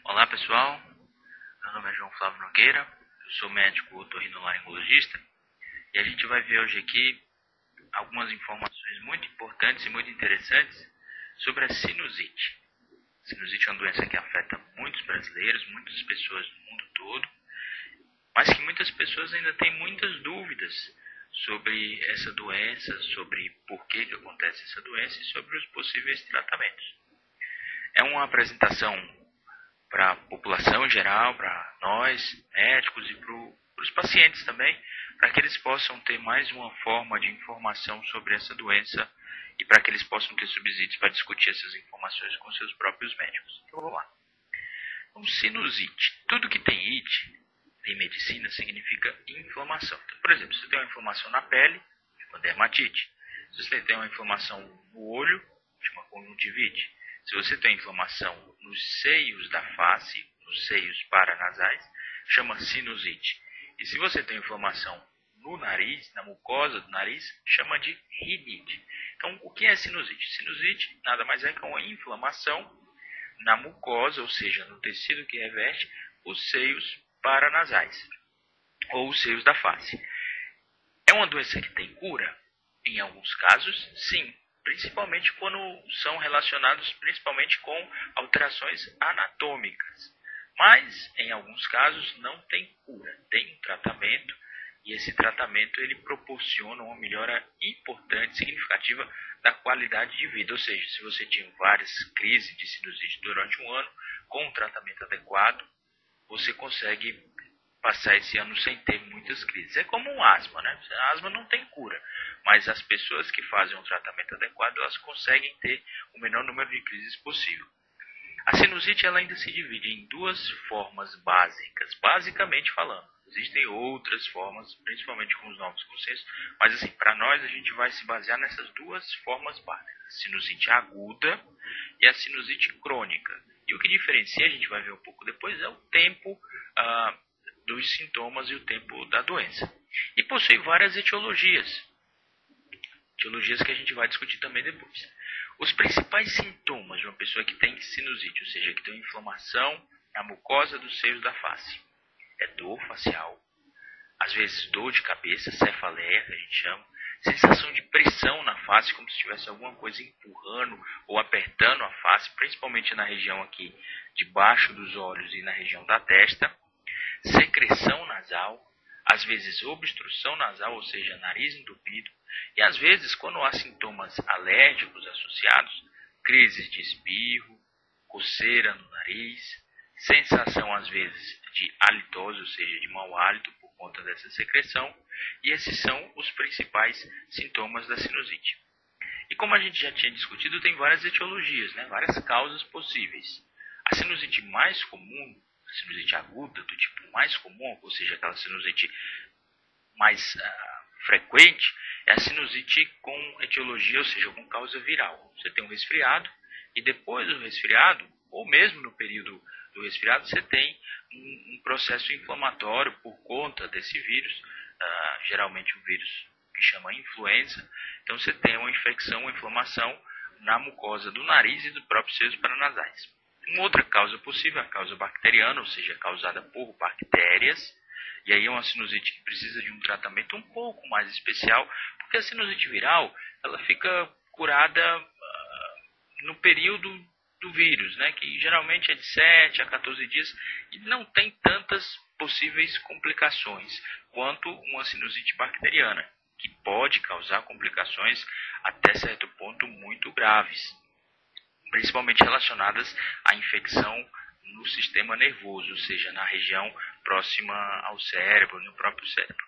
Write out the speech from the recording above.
Olá pessoal, meu nome é João Flávio Nogueira, eu sou médico otorrinolaringologista e a gente vai ver hoje aqui algumas informações muito importantes e muito interessantes sobre a sinusite. Sinusite é uma doença que afeta muitos brasileiros, muitas pessoas do mundo todo, mas que muitas pessoas ainda têm muitas dúvidas sobre essa doença, sobre por que acontece essa doença e sobre os possíveis tratamentos. É uma apresentação para a população em geral, para nós, médicos e para os pacientes também, para que eles possam ter mais uma forma de informação sobre essa doença e para que eles possam ter subsídios para discutir essas informações com seus próprios médicos. Então vamos lá. Então, sinusite. Tudo que tem ite em medicina significa inflamação. Então, por exemplo, se você tem uma inflamação na pele, chama dermatite. Se você tem uma inflamação no olho, chama conjuntivite. Se você tem inflamação nos seios da face, nos seios paranasais, chama sinusite. E se você tem inflamação no nariz, na mucosa do nariz, chama de rinite. Então, o que é sinusite? Sinusite nada mais é que uma inflamação na mucosa, ou seja, no tecido que reveste os seios paranasais, ou os seios da face. É uma doença que tem cura? Em alguns casos, sim. Principalmente quando são relacionados principalmente com alterações anatômicas. Mas, em alguns casos, não tem cura. Tem um tratamento, e esse tratamento ele proporciona uma melhora importante, significativa, da qualidade de vida. Ou seja, se você tinha várias crises de sinusite durante um ano, com um tratamento adequado, você consegue passar esse ano sem ter muitas crises. É como um asma, né? A asma não tem cura, mas as pessoas que fazem um tratamento adequado, elas conseguem ter o menor número de crises possível. A sinusite ela ainda se divide em duas formas básicas, basicamente falando. Existem outras formas, principalmente com os novos conceitos, mas assim, para nós a gente vai se basear nessas duas formas básicas, a sinusite aguda e a sinusite crônica. E o que diferencia, a gente vai ver um pouco depois, é o tempo dos sintomas e o tempo da doença. E possui várias etiologias que a gente vai discutir também depois. Os principais sintomas de uma pessoa que tem sinusite, ou seja, que tem inflamação na mucosa dos seios da face, é dor facial, às vezes dor de cabeça, cefaleia, que a gente chama, sensação de pressão na face, como se tivesse alguma coisa empurrando ou apertando a face, principalmente na região aqui debaixo dos olhos e na região da testa, secreção nasal, às vezes obstrução nasal, ou seja, nariz entupido, e às vezes, quando há sintomas alérgicos associados, crises de espirro, coceira no nariz, sensação às vezes de halitose, ou seja, de mau hálito por conta dessa secreção, e esses são os principais sintomas da sinusite. E como a gente já tinha discutido, tem várias etiologias, várias causas possíveis. A sinusite mais comum, a sinusite aguda, do tipo mais comum, ou seja, aquela sinusite mais frequente, é a sinusite com etiologia, ou seja, com causa viral. Você tem um resfriado e depois do resfriado, ou mesmo no período do resfriado, você tem um processo inflamatório por conta desse vírus, geralmente um vírus que chama influenza. Então você tem uma infecção, uma inflamação na mucosa do nariz e dos próprios seios paranasais. Uma outra causa possível é a causa bacteriana, ou seja, causada por bactérias. E aí é uma sinusite que precisa de um tratamento um pouco mais especial, porque a sinusite viral ela fica curada no período do vírus, que geralmente é de 7 a 14 dias, e não tem tantas possíveis complicações quanto uma sinusite bacteriana, que pode causar complicações até certo ponto muito graves, principalmente relacionadas à infecção no sistema nervoso, ou seja, na região próxima ao cérebro, no próprio cérebro.